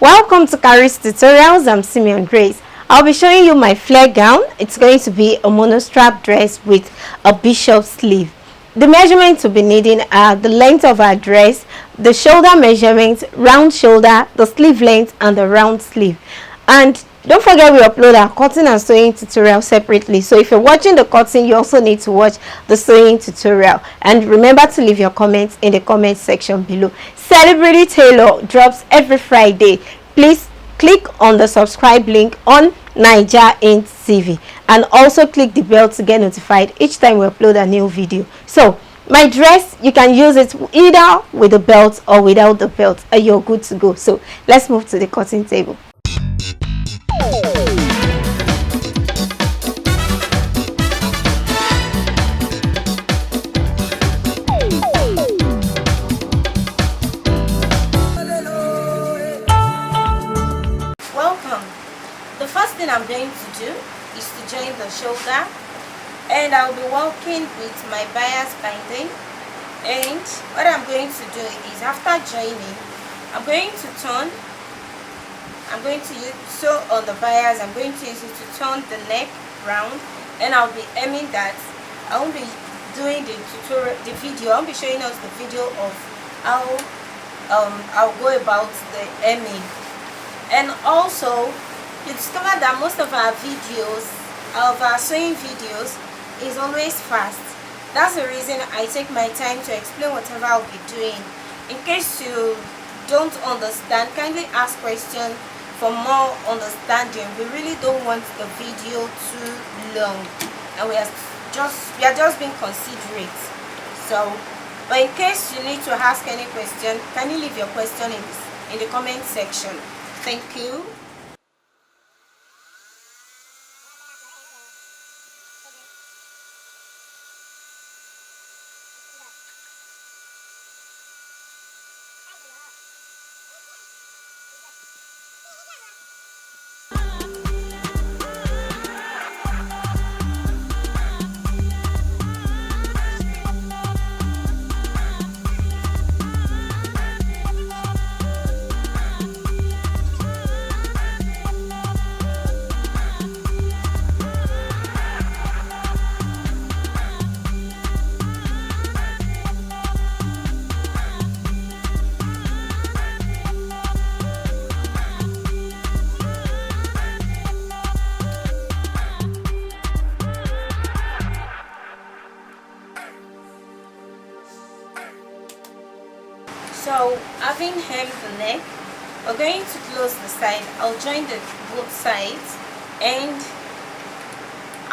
Welcome to Kharis Tutorials. I'm Simeon Grace. I'll be showing you my flare gown. It's going to be a monostrap dress with a bishop sleeve. The measurements we'll be needing are the length of our dress, the shoulder measurements, round shoulder, the sleeve length, and the round sleeve. And don't forget, we upload our cutting and sewing tutorial separately. So if you're watching the cutting, you also need to watch the sewing tutorial. And remember to leave your comments in the comment section below. Celebrity Tailor drops every Friday. Please click on the subscribe link on Niger in TV and also click the bell to get notified each time we upload a new video. So my dress, you can use it either with the belt or without the belt, and you're good to go. So let's move to the cutting table. The first thing I'm going to do is to join the shoulder, and I'll be working with my bias binding. And what I'm going to do is, after joining, I'm going to sew on the bias. I'm going to use it to turn the neck round, and I'll be aiming that. I won't be doing the tutorial, the video. I'll be showing us the video of how I'll go about the aiming. And also, you discover that most of our videos, of our sewing videos, is always fast. That's the reason I take my time to explain whatever I'll be doing. In case you don't understand, kindly ask questions for more understanding. We really don't want the video too long, and we are just being considerate. So, but in case you need to ask any question, kindly leave your question in the comment section. Thank you. So, having hemmed the neck, we're going to close the side. I'll join both sides, and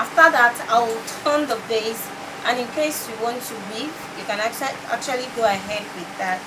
after that I'll turn the base, and in case you want to weave, you can actually go ahead with that.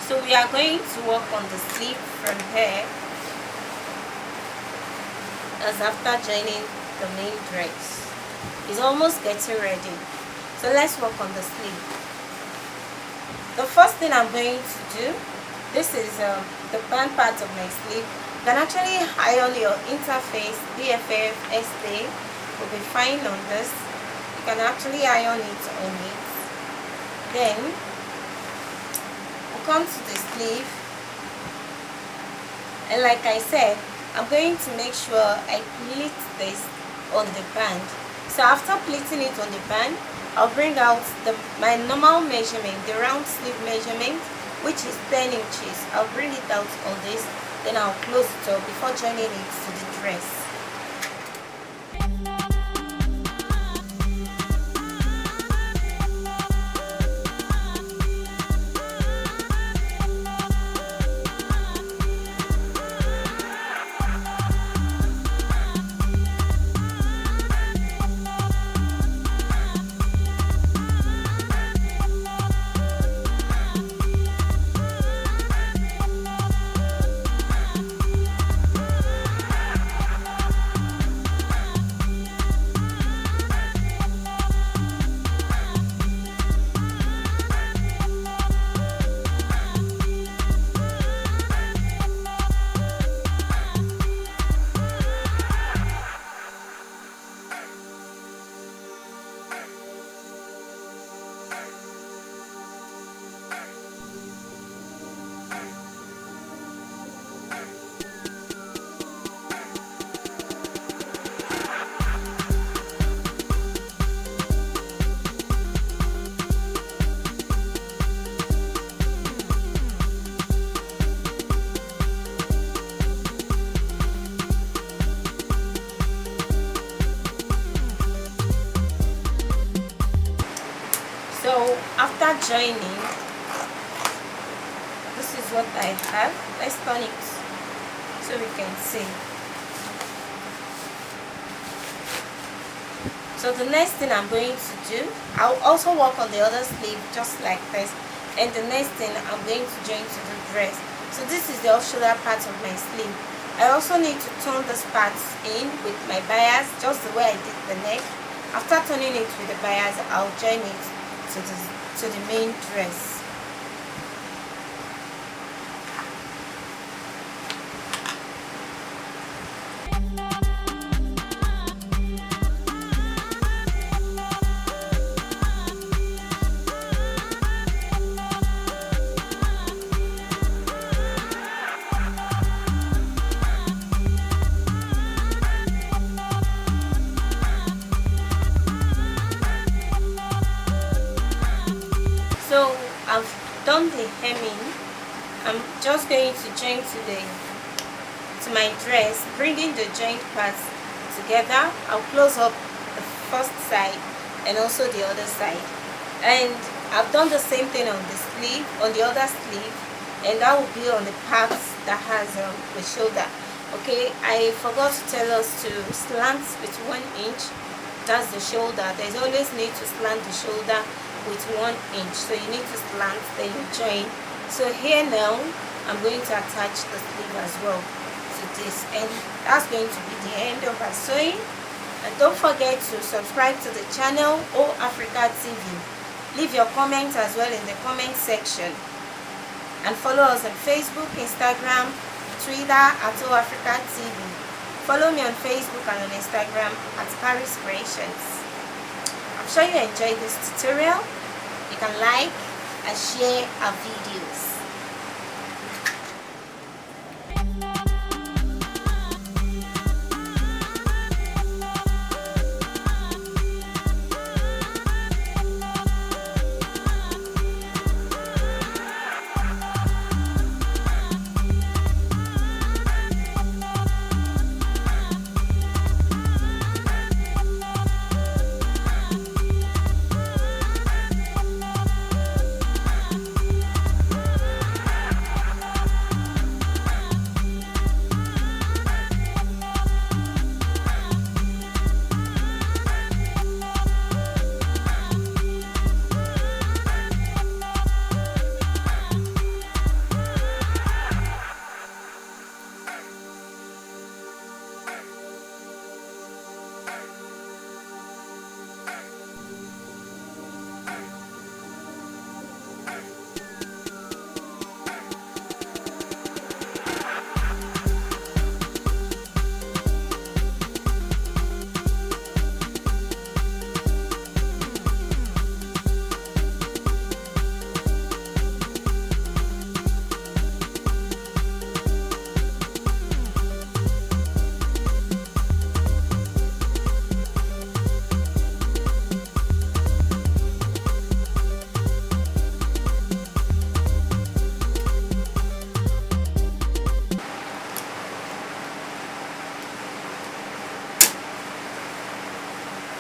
So we are going to work on the sleeve from here, as after joining the main dress. It's almost getting ready. So let's work on the sleeve. The first thing I'm going to do, this is the band part of my sleeve. You can actually iron your interface, BFF, SD, will be fine on this. You can actually iron it on it. Then come to the sleeve. And like I said, I'm going to make sure I pleat this on the band. So after pleating it on the band, I'll bring out my normal measurement, the round sleeve measurement, which is 10 inches. I'll bring it out on this, then I'll close it up before joining it to the dress. So after joining, this is what I have. Let's turn it so we can see. So the next thing I'm going to do, I'll also work on the other sleeve just like this, and the next thing I'm going to join to the dress. So this is the off shoulder part of my sleeve. I also need to turn this part in with my bias, just the way I did the neck. After turning it with the bias, I'll join it to the main dress. So I've done the hemming. I'm just going to join to my dress, bringing the joint parts together. I'll close up the first side and also the other side. And I've done the same thing on the sleeve, on the other sleeve, and that will be on the part that has the shoulder. Okay, I forgot to tell us to slant with 1 inch. That's the shoulder. There's always need to slant the shoulder with 1 inch, so you need to slant, then you join. So here now I'm going to attach the sleeve as well to this, and that's going to be the end of our sewing. And don't forget to subscribe to the channel Africa TV. Leave your comments as well in the comment section, and follow us on Facebook, Instagram, Twitter at Africa TV. Follow me on Facebook and on Instagram at Kharis Kreations. I'm sure you enjoyed this tutorial. You can like and share our videos.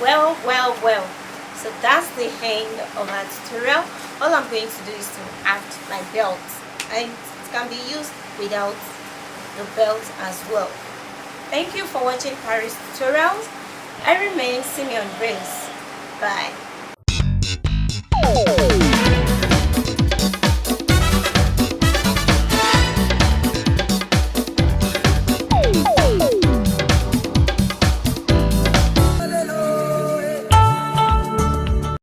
well. So that's the end of our tutorial. All I'm going to do is to add my belt, and it can be used without the belt as well. Thank you for watching Kharis tutorials. I remain Simeon Grace. Bye.